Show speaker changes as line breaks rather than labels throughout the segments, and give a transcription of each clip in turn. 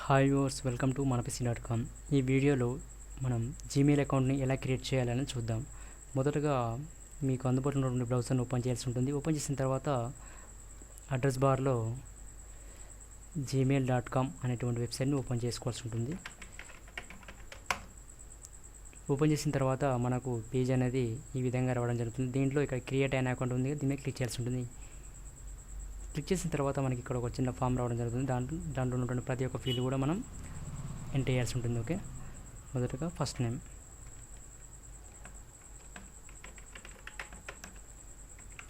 Hi viewers, welcome to మనపిసి.com. ఈ వీడియోలో మనం జీమెయిల్ అకౌంట్ని ఎలా క్రియేట్ చేయాలని చూద్దాం. మొదటగా మీకు అందుబాటులో ఉన్నటువంటి బ్రౌజర్ని ఓపెన్ చేయాల్సి ఉంటుంది. ఓపెన్ చేసిన తర్వాత అడ్రస్ బార్లో gmail.com అనేటువంటి వెబ్సైట్ని ఓపెన్ చేసుకోవాల్సి ఉంటుంది. ఓపెన్ చేసిన తర్వాత మనకు పేజ్ అనేది ఈ విధంగా రావడం జరుగుతుంది. దీంట్లో ఇక్కడ క్రియేట్ అయిన అకౌంట్ ఉంది, దీని మీద క్లిక్ చేయాల్సి ఉంటుంది. క్లిక్ చేసిన తర్వాత మనకి ఇక్కడ ఒక చిన్న ఫామ్ రావడం జరుగుతుంది. దాంట్లో ఉన్నటువంటి ప్రతి ఒక్క ఫీల్డ్ కూడా మనం ఎంటర్ చేయాల్సి ఉంటుంది. ఓకే, మొదటగా ఫస్ట్ నేమ్,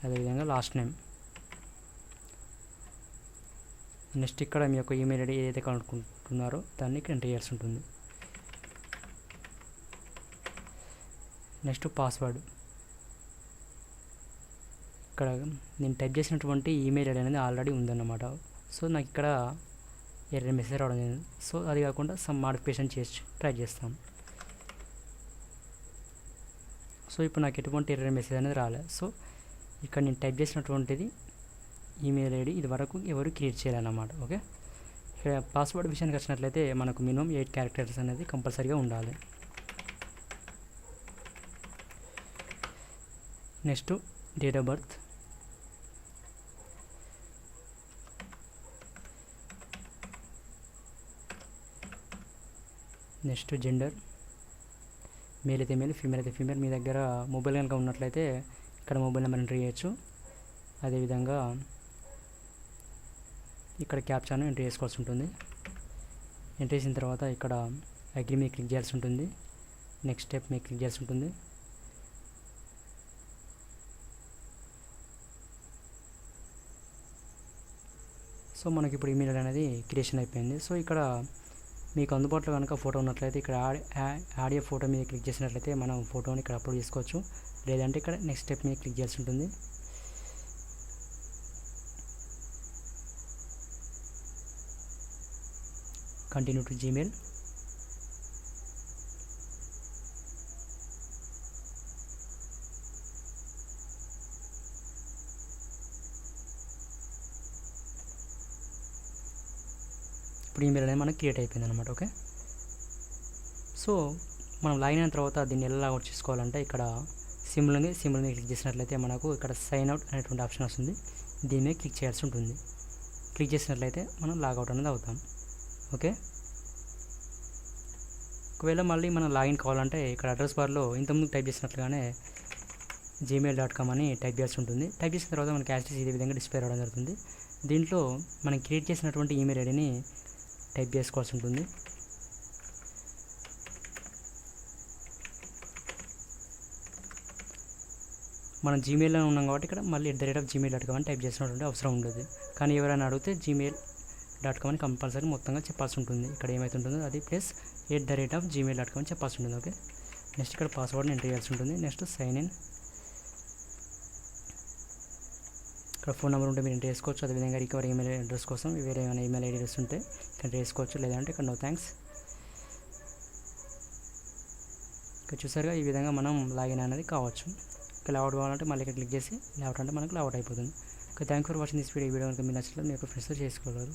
అదేవిధంగా లాస్ట్ నేమ్, నెక్స్ట్ ఇక్కడ మీ యొక్క ఈమెయిల్ ఐడి ఏదైతే కనుక్కుంటున్నారో దాన్ని ఇక్కడ ఎంటర్ చేయాల్సి ఉంటుంది. నెక్స్ట్ పాస్వర్డ్, ఇక్కడ నేను టైప్ చేసినటువంటి ఈమెయిల్ ఐడి అనేది ఆల్రెడీ ఉందన్నమాట. సో నాకు ఇక్కడ ఎర్రర్ మెసేజ్ రావడం జరిగింది. సో అది కాకుండా సమ్ మాడిఫికేషన్ చేసి ట్రై చేస్తాం. సో ఇప్పుడు నాకు ఎటువంటి ఎర్రర్ మెసేజ్ అనేది రాలేదు. సో ఇక్కడ నేను టైప్ చేసినటువంటిది ఈమెయిల్ ఐడి ఇది వరకు ఎవరు క్రియేట్ చేయాలన్నమాట. ఓకే, ఇక్కడ పాస్వర్డ్ విషయానికి వచ్చినట్లయితే మనకు మినిమం 8 క్యారెక్టర్స్ అనేది కంపల్సరీగా ఉండాలి. Next date of birth, next gender, male అయితే మేల్, ఫీమేల్ అయితే ఫీమేల్. మీ దగ్గర మొబైల్ కనుక ఉన్నట్లయితే ఇక్కడ మొబైల్ నెంబర్ ఎంటర్ చేయొచ్చు. అదేవిధంగా ఇక్కడ క్యాప్చాను ఎంటర్ చేసుకోవాల్సి ఉంటుంది. ఎంటర్ చేసిన తర్వాత ఇక్కడ అగ్రీ మీద క్లిక్ చేయాల్సి ఉంటుంది. నెక్స్ట్ స్టెప్ మీద క్లిక్ చేయాల్సి ఉంటుంది. సో మనకి ఇప్పుడు ఈమెయిల్ అనేది క్రియేషన్ అయిపోయింది. సో ఇక్కడ మీకు అందుబాటులో కనుక ఫోటో ఉన్నట్లయితే ఇక్కడ యాడ్ ఏ ఫోటో మీద క్లిక్ చేసినట్లయితే మనం ఫోటోని ఇక్కడ అప్లోడ్ చేసుకోవచ్చు. లేదంటే ఇక్కడ నెక్స్ట్ స్టెప్ మీద క్లిక్ చేయాల్సి ఉంటుంది. Continue to Gmail. ఇప్పుడు ఈమెయిల్ అనేది మనకు క్రియేట్ అయిపోయింది అనమాట. ఓకే, సో మనం లాగిన్ అయిన తర్వాత దీన్ని ఎలా లాగౌట్ చేసుకోవాలంటే ఇక్కడ సింబల్ మీద క్లిక్ చేసినట్లయితే మనకు ఇక్కడ సైన్ అవుట్ అనేటువంటి ఆప్షన్ వస్తుంది. దీని మీద క్లిక్ చేయాల్సి ఉంటుంది. క్లిక్ చేసినట్లయితే మనం లాగౌట్ అనేది అవుతాం. ఓకే, ఒకవేళ మళ్ళీ మనం లాగిన్ కావాలంటే ఇక్కడ అడ్రస్ బార్లో ఇంతకుముందు టైప్ చేసినట్లుగానే gmail.com అని టైప్ చేయాల్సి ఉంటుంది. టైప్ చేసిన తర్వాత మనకి యాక్సెస్ ఈ విధంగా డిస్ప్లే రావడం జరుగుతుంది. దీంట్లో మనం క్రియేట్ చేసినటువంటి ఈమెయిల్ ఐడిని టైప్ చేసుకోవాల్సి ఉంటుంది. మనం జీమెయిల్లో ఉన్నాం కాబట్టి ఇక్కడ మళ్ళీ @gmail.com అని టైప్ చేసినటువంటి అవసరం ఉండదు. కానీ ఎవరైనా అడిగితే gmail.com అని కంపల్సరీ మొత్తంగా చెప్పాల్సి ఉంటుంది. ఇక్కడ ఏమైతే ఉంటుందో అది ప్లస్ @gmail.com అని చెప్పాల్సి ఉంటుంది. ఓకే, నెక్స్ట్ ఇక్కడ పాస్వర్డ్ని ఎంటర్ చేయాల్సి ఉంటుంది. నెక్స్ట్ సైన్ ఇన్, ఇక్కడ ఫోన్ నెంబర్ ఉంటే మీరు ఎంటర్ చేసుకోవచ్చు. అదేవిధంగా రికవర్ ఈమెయిల్ అడ్రస్ కోసం వేరే ఏమైనా ఈమెయిల్ ఐడీస్ ఉంటే ఇక్కడ చేసుకోవచ్చు. లేదంటే ఇక్కడ నో థ్యాంక్స్. ఇక్కడ చూసారుగా ఈ విధంగా మనం లాగిన్ అనేది కావచ్చు. ఇక్కడ లాగౌట్ కావాలంటే మళ్ళీ ఇక్కడ క్లిక్ చేసి లాగౌట్ అంటే మనకు లాగౌట్ అయిపోతుంది. Okay, thank for watching this video. ఈ వీడియో కనుక మీకు నచ్చినట్లయితే మీ యొక్క ఫ్రెండ్స్తో చేసుకోగలరు.